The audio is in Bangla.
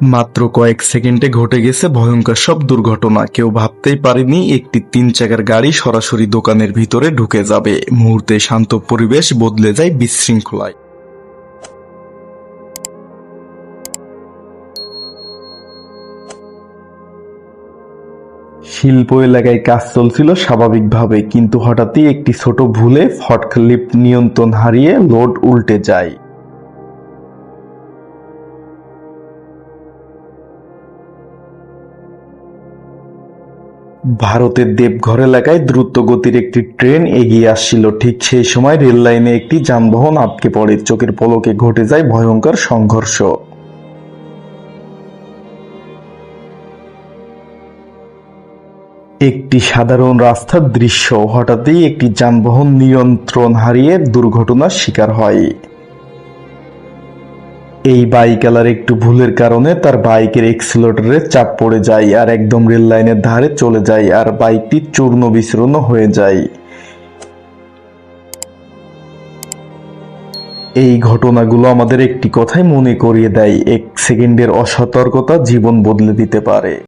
মাত্র কয়েক সেকেন্ডে ঘটে গেছে ভয়ঙ্কর সব দুর্ঘটনা। কেউ ভাবতেই পারেনি একটি 3 চাকার গাড়ি সরাসরি দোকানের ভিতরে ঢুকে যাবে। মুহূর্তে শান্ত পরিবেশ বদলে যায় বিশৃঙ্খলায়। শিল্প এলাকায় কাজ চলছিল স্বাভাবিকভাবে, কিন্তু হঠাৎই একটি ছোট ভুলে ফটলিফট নিয়ন্ত্রণ হারিয়ে লোড উল্টে যায়। ভারতের দেবঘর এলাকায় দ্রুতগতির একটি ট্রেন এগিয়ে আসছিল। ঠিক সেই সময় রেল লাইনে একটি যানবাহন আটকে পড়ে। চোখের পলকে ঘটে যায় ভয়ঙ্কর সংঘর্ষ। একটি সাধারণ রাস্তার দৃশ্য, হঠাৎই একটি যানবাহন নিয়ন্ত্রণ হারিয়ে দুর্ঘটনার শিকার হয়। এই বাইকওয়ালার একটু ভুলের কারণে তার বাইকের এক্সিলারেটরে চাপ পড়ে যায় আর একদম রেল লাইনের ধারে চলে যায়, আর বাইকটি চূর্ণ বিচূর্ণ হয়ে যায়। এই ঘটনাগুলো আমাদের একটি কথাই মনে করিয়ে দেয়, 1 সেকেন্ডের অসতর্কতা জীবন বদলে দিতে পারে।